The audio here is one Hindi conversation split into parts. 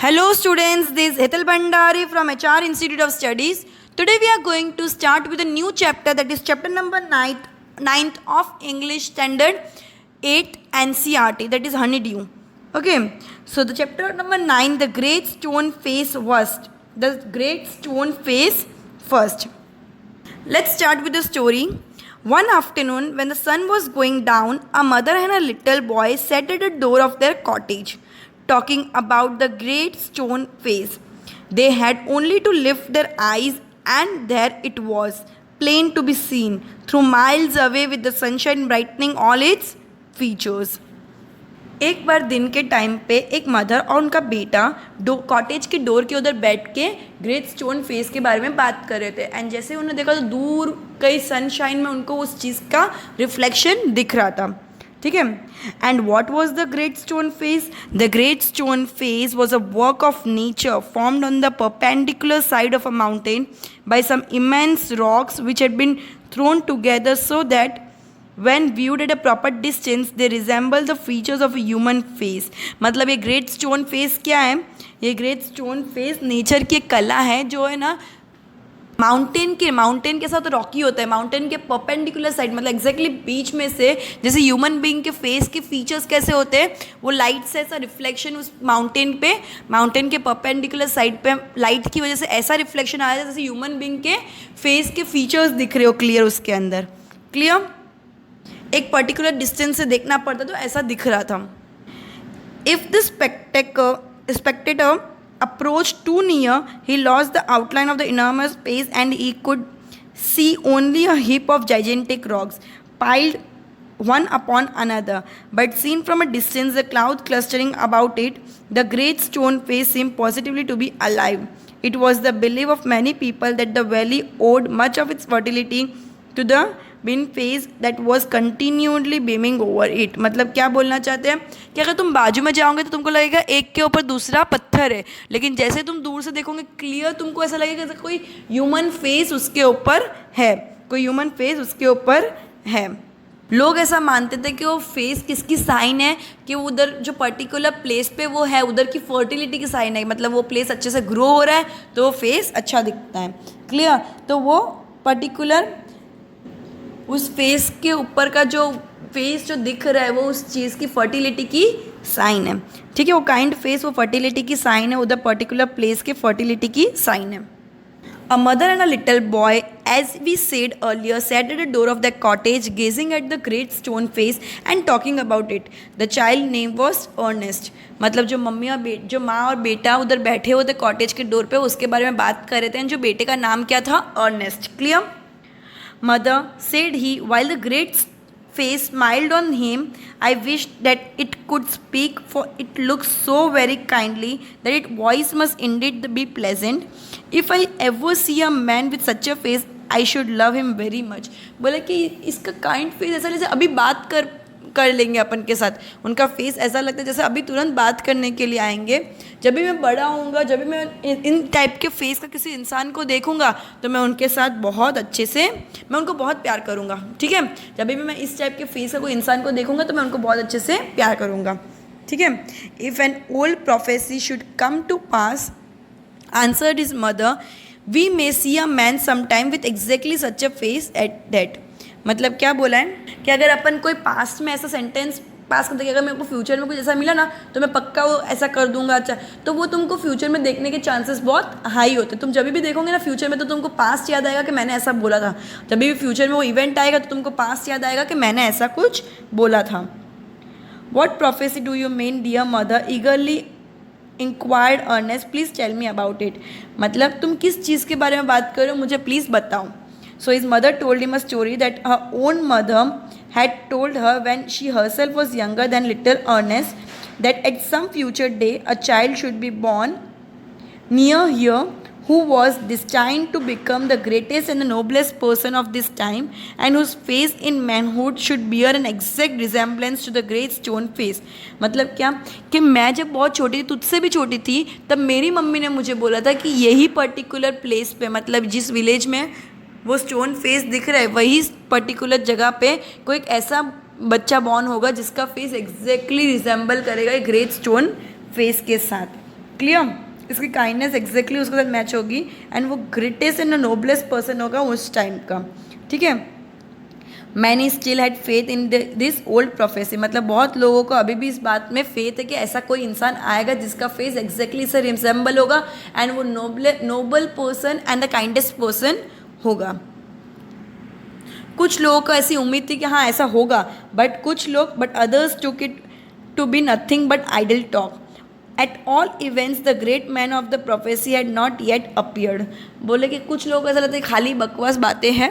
Hello students, this is Hetal Bhandari from HR Institute of Studies. Today we are going to start with a new chapter, that is chapter number 9th of English Standard 8 NCERT, that is Honeydew. Okay, so the chapter number 9, the great stone face first. The great stone face first. Let's start with the story. One afternoon, when the sun was going down, a mother and a little boy sat at the door of their cottage, talking about the great stone face. They had only to lift their eyes, and there it was, plain to be seen, through miles away, with the sunshine brightening all its features. एक बार दिन के टाइम पे एक मदर और उनका बेटा कॉटेज के डोर के उधर बैठ के ग्रेट स्टोन फेस के बारे में बात कर रहे थे. एंड जैसे उन्होंने देखा तो दूर कई सनशाइन में उनको उस चीज़ का रिफ्लेक्शन दिख रहा था. ठीक है. And what was the great stone face? The great stone face was a work of nature formed on the perpendicular side of a mountain by some immense rocks which had been thrown together so that when viewed at a proper distance they resemble the features of a human face. मतलब ये ग्रेट स्टोन फेस क्या है? ये ग्रेट स्टोन फेस नेचर की एक कला है जो है ना माउंटेन के साथ रॉकी होता है. माउंटेन के परपेंडिकुलर साइड मतलब एग्जैक्टली बीच में से, जैसे ह्यूमन बीइंग के फेस के फीचर्स कैसे होते हैं, वो लाइट से ऐसा रिफ्लेक्शन उस माउंटेन के परपेंडिकुलर साइड पे लाइट की वजह से ऐसा रिफ्लेक्शन आया जैसे ह्यूमन बीइंग के फेस के फीचर्स दिख रहे हो क्लियर उसके अंदर. क्लियर? एक पर्टिकुलर डिस्टेंस से देखना पड़ता तो ऐसा दिख रहा था. If the spectator approach too near he lost the outline of the enormous space and he could see only a heap of gigantic rocks piled one upon another, but seen from a distance, the cloud clustering about it, the great stone face seemed positively to be alive. It was the belief of many people that the valley owed much of its fertility to the बिन face that was continuedly beaming over it. मतलब क्या बोलना चाहते हैं कि अगर तुम बाजू में जाओगे तो तुमको लगेगा एक के ऊपर दूसरा पत्थर है, लेकिन जैसे तुम दूर से देखोगे क्लियर तुमको ऐसा लगेगा जैसे कोई ह्यूमन फेस उसके ऊपर है, कोई ह्यूमन फेस उसके ऊपर है. लोग ऐसा मानते थे कि वो फेस किसकी साइन है, कि वो उधर जो पर्टिकुलर प्लेस पे वो है उधर की फर्टिलिटी की साइन है. मतलब वो प्लेस अच्छे से ग्रो हो रहा है तो वो फेस अच्छा दिखता है. क्लियर? तो वो पर्टिकुलर उस फेस के ऊपर का जो फेस जो दिख रहा है वो उस चीज़ की फर्टिलिटी की साइन है. ठीक है. वो काइंड फेस वो फर्टिलिटी की साइन है, उधर पर्टिकुलर प्लेस के फर्टिलिटी की साइन है. A mother and a little boy, as we said earlier, sat at the door of their cottage gazing at the great stone face and talking about it. The child name was Ernest. मतलब जो जो माँ और बेटा उधर बैठे हुए थे कॉटेज के डोर पे उसके बारे में बात कर रहे थे. जो बेटे का नाम क्या था? Ernest. Clear? Mother, said he, while the great face smiled on him, I wished that it could speak, for it looks so very kindly that its voice must indeed be pleasant. If I ever see a man with such a face, I should love him very much. बोला कि इसका काइंड फेस ऐसा जैसे अभी बात कर लेंगे अपन के साथ. उनका फेस ऐसा लगता है जैसे अभी तुरंत बात करने के लिए आएंगे. जब भी मैं बड़ा होऊंगा, जब भी मैं इन टाइप के फेस का किसी इंसान को देखूंगा तो मैं उनके साथ बहुत अच्छे से मैं उनको बहुत प्यार करूंगा. ठीक है. जब भी मैं इस टाइप के फेस का कोई इंसान को देखूंगा तो मैं उनको बहुत अच्छे से प्यार करूंगा. ठीक है. If an old prophecy should come to pass, answered his mother, we may see a man sometime with exactly such a face at that. मतलब क्या बोला है कि अगर अपन कोई पास्ट में ऐसा सेंटेंस पास करते कि अगर मेरे को फ्यूचर में कुछ ऐसा मिला ना तो मैं पक्का वो ऐसा कर दूंगा. अच्छा, तो वो तुमको फ्यूचर में देखने के चांसेस बहुत हाई होते हैं. तुम जब भी देखोगे ना फ्यूचर में तो तुमको पास्ट याद आएगा कि मैंने ऐसा बोला था. जब भी फ्यूचर में वो इवेंट आएगा तो तुमको पास्ट याद आएगा कि मैंने ऐसा कुछ बोला था. What prophecy do you mean dear mother? Eagerly inquired Ernest. Please tell me about it. मतलब तुम किस चीज़ के बारे में बात कर रहे हो, मुझे प्लीज़ बताओ. So his mother told him a story that her own mother had told her when she herself was younger than little Ernest, that at some future day a child should be born near here who was destined to become the greatest and the noblest person of this time, and whose face in manhood should bear an exact resemblance to the great stone face. मतलब क्या कि मैं जब बहुत छोटी, तुझसे भी छोटी थी, तब मेरी मम्मी ने मुझे बोला था कि यही पर्टिकुलर प्लेस पे, मतलब जिस विलेज में वो स्टोन फेस दिख रहा है वही पर्टिकुलर जगह पे कोई एक ऐसा बच्चा बॉर्न होगा जिसका फेस एग्जैक्टली रिजेंबल करेगा एक ग्रेट स्टोन फेस के साथ. क्लियर, इसकी काइंडनेस एग्जैक्टली उसके साथ मैच होगी एंड वो ग्रेटेस्ट एंड नोबलेस्ट पर्सन होगा उस टाइम का, ठीक है। Many still had faith in this old prophecy, मतलब बहुत लोगों को अभी भी इस बात में फेथ है कि ऐसा कोई इंसान आएगा जिसका फेस एग्जैक्टली से रिसेंबल होगा एंड वो Nobel person and the kindest person होगा। कुछ लोगों को ऐसी उम्मीद थी कि हाँ ऐसा होगा, but others took it to be nothing but idle talk. At all events the great man of the prophecy had not yet appeared. बोले कि कुछ लोग ऐसा लगता है खाली बकवास बातें हैं,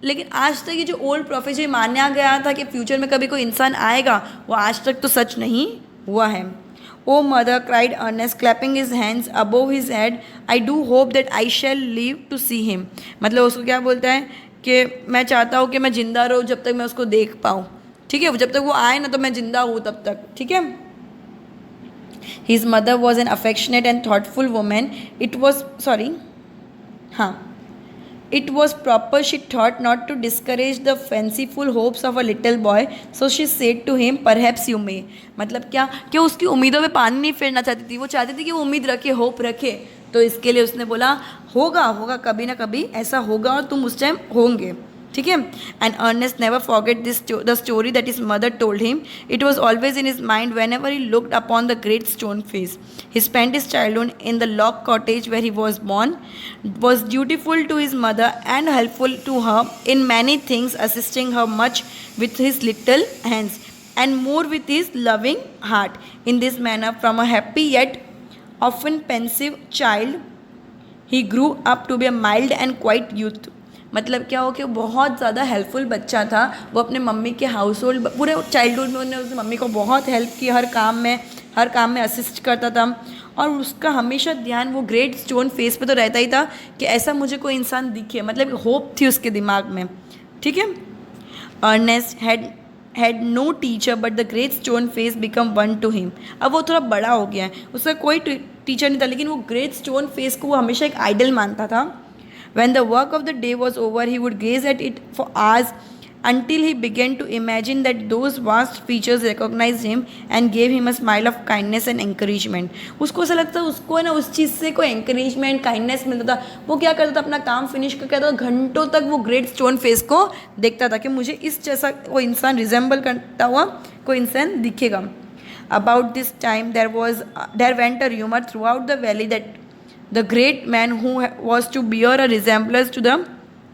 लेकिन आज तक ये जो ओल्ड प्रोफेसी माना गया था कि फ्यूचर में कभी कोई इंसान आएगा, वो आज तक तो सच नहीं हुआ है। O mother cried Ernest clapping his hands above his head, I do hope that I shall live to see him. मतलब उसको क्या बोलता है कि मैं चाहता हूँ कि मैं ज़िंदा रहूँ जब तक मैं उसको देख पाऊँ, ठीक है, जब तक वो आए ना तो मैं ज़िंदा हूँ तब तक, ठीक है। His mother was an affectionate and thoughtful woman. It was proper, she thought, not to discourage the fanciful hopes of a little boy. So she said to him, "Perhaps you may." मतलब क्या कि उसकी उम्मीदों में पानी नहीं फेरना चाहती थी, वो चाहती थी कि वो उम्मीद रखे, होप रखे। तो इसके लिए उसने बोला होगा कभी ना कभी ऐसा होगा और तुम उस टाइम होंगे, ठीक है। And Ernest never forget the story that his mother told him. It was always in his mind whenever he looked upon the great stone face. He spent his childhood in the log cottage where he was born, was dutiful to his mother and helpful to her in many things, assisting her much with his little hands and more with his loving heart. In this manner, from a happy yet often pensive child, he grew up to be a mild and quiet youth. मतलब क्या हो कि वो बहुत ज़्यादा हेल्पफुल बच्चा था। वो अपने मम्मी के हाउस होल्ड पूरे चाइल्डहुड में उसने मम्मी को बहुत हेल्प की, हर काम में असिस्ट करता था और उसका हमेशा ध्यान वो ग्रेट स्टोन फेस पे तो रहता ही था कि ऐसा मुझे कोई इंसान दिखे, मतलब होप थी उसके दिमाग में, ठीक है। Ernest had no teacher but the great stone face become one to him. अब वो थोड़ा बड़ा हो गया है, उसका कोई टीचर नहीं था, लेकिन वो ग्रेट स्टोन फेस को वो हमेशा एक आइडल मानता था। When the work of the day was over, he would gaze at it for hours until he began to imagine that those vast features recognized him and gave him a smile of kindness and encouragement. उसको ऐसा लगता उसको है ना उस चीज़ से कोई encouragement, kindness मिलता था। वो क्या करता था, अपना काम फिनिश करके आता था, घंटों तक वो ग्रेट स्टोन फेस को देखता था कि मुझे इस जैसा कोई इंसान रिजेंबल करता हुआ कोई इंसान दिखेगा। About this time there went a rumor throughout the valley that the great man who was to bear a resemblance to the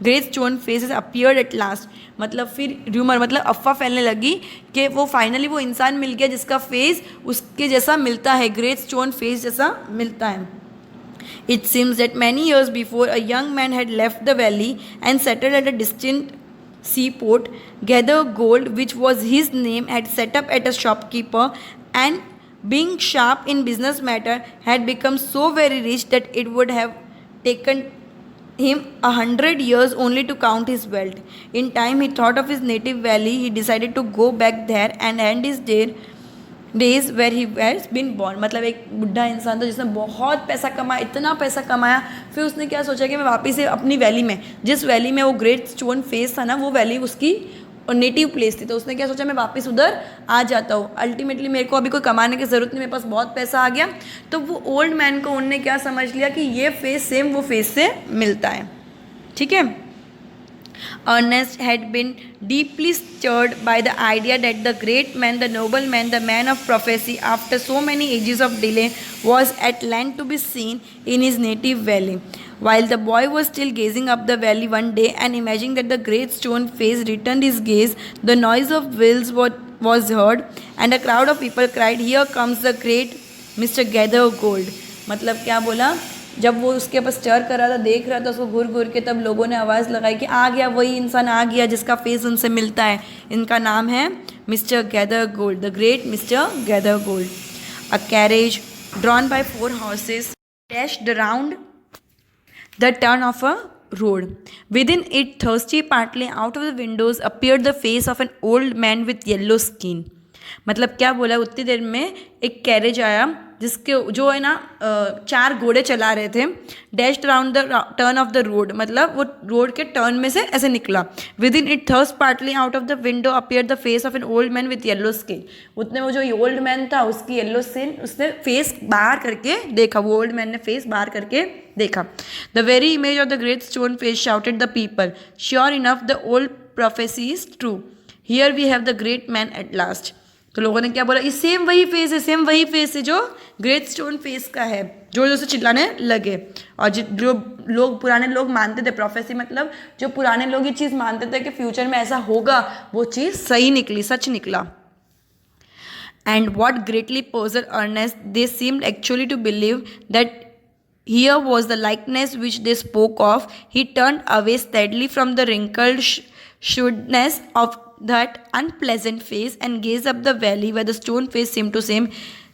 great stone faces appeared at last. मतलब फिर र्यूमर मतलब अफवाह फैलने लगी कि वो फाइनली वो इंसान मिल गया जिसका फेस उसके जैसा मिलता है, ग्रेट स्टोन फेस जैसा मिलता है। It seems that many years before a young man had left the valley and settled at a distant seaport. Gather Gold, which was his name, had set up at a shopkeeper and being sharp in business matter had become so very rich that it would have taken him 100 years only to count his wealth. In time he thought of his native valley. He decided to go back there and end his days where he has been born. मतलब एक बुढ़ा इंसान था जिसने बहुत पैसा कमाया, इतना पैसा कमाया, फिर उसने क्या सोचा कि मैं वापस से अपनी वैली में, जिस वैली में वो ग्रेट स्टोन फेस था ना, वो वैली उसकी नेटिव प्लेस थी, तो उसने क्या सोचा मैं वापस उधर आ जाता हूँ। अल्टीमेटली मेरे को अभी कोई कमाने की ज़रूरत नहीं, मेरे पास बहुत पैसा आ गया। तो वो ओल्ड मैन को उनने क्या समझ लिया कि ये फेस सेम वो फेस से मिलता है, ठीक है। Ernest had been deeply stirred by the idea that the great man, the noble man, the man of prophecy, after so many ages of delay, was at length to be seen in his native valley. While the boy was still gazing up the valley one day and imagining that the great stone face returned his gaze, the noise of wheels was heard and a crowd of people cried, "Here comes the great Mr. Gather Gold." मतलब क्या बोला, जब वो उसके पास स्टर कर रहा था, देख रहा था उसको घूर घूर के, तब लोगों ने आवाज़ लगाई कि आ गया, वही इंसान आ गया जिसका फेस उनसे मिलता है। इनका नाम है mister gather gold, the great mister gather gold. A carriage drawn by 4 horses dashed around the turn of a road. Within it, thirsty partly out of the windows, appeared the face of an old man with yellow skin. मतलब क्या बोला, उतनी देर में एक कैरेज आया जिसके जो है ना 4 घोड़े चला रहे थे, dashed around the turn of the road, मतलब वो रोड के टर्न में से ऐसे निकला। Within it thrust partly out of the window appear the face of an old man with yellow skin. उतने वो जो ओल्ड मैन था उसकी येलो स्किन, उसने फेस बाहर करके देखा, वो ओल्ड मैन ने फेस बाहर करके देखा। The very image of the great stone face shouted the people, sure enough the old prophecy is true, here we have the great man at last. तो लोगों ने क्या बोला, ये सेम वही फेस है, सेम वही फेस है जो ग्रेट स्टोन फेस का है, जो से चिल्लाने लगे। और जो लोग पुराने लोग मानते थे, प्रोफेसी मतलब जो पुराने लोग ये चीज़ मानते थे कि फ्यूचर में ऐसा होगा, वो चीज़ सही निकली, सच निकला। And what greatly poser Ernest they seemed actually to believe that here was the likeness which they spoke of. He turned away steadily from the wrinkled shrewdness of that unpleasant face and gazed up the valley where the stone face seemed to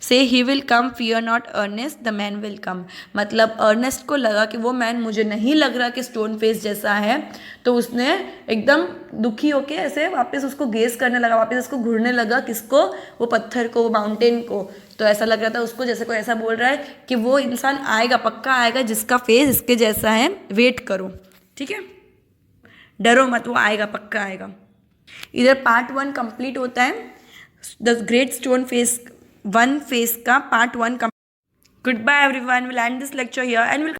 say he will come, fear not Ernest, the man will come। मतलब अर्नेस्ट को लगा कि वो मैन मुझे नहीं लग रहा कि स्टोन फेस जैसा है, तो उसने एकदम दुखी होके ऐसे वापस उसको गेस करने लगा, वापस उसको घूरने लगा, किसको, वो पत्थर को, वो माउंटेन को। तो ऐसा लग रहा था उसको जैसे कोई ऐसा बोल रहा है कि वो इंसान आएगा, पक्का आएगा जिसका फेस इसके जैसा है, वेट करो, ठीक है, डरो मत, वो आएगा, पक्का आएगा। इधर पार्ट 1 कंप्लीट होता है, the great stone face 1 face का part 1। Goodbye everyone, will end this lecture here and will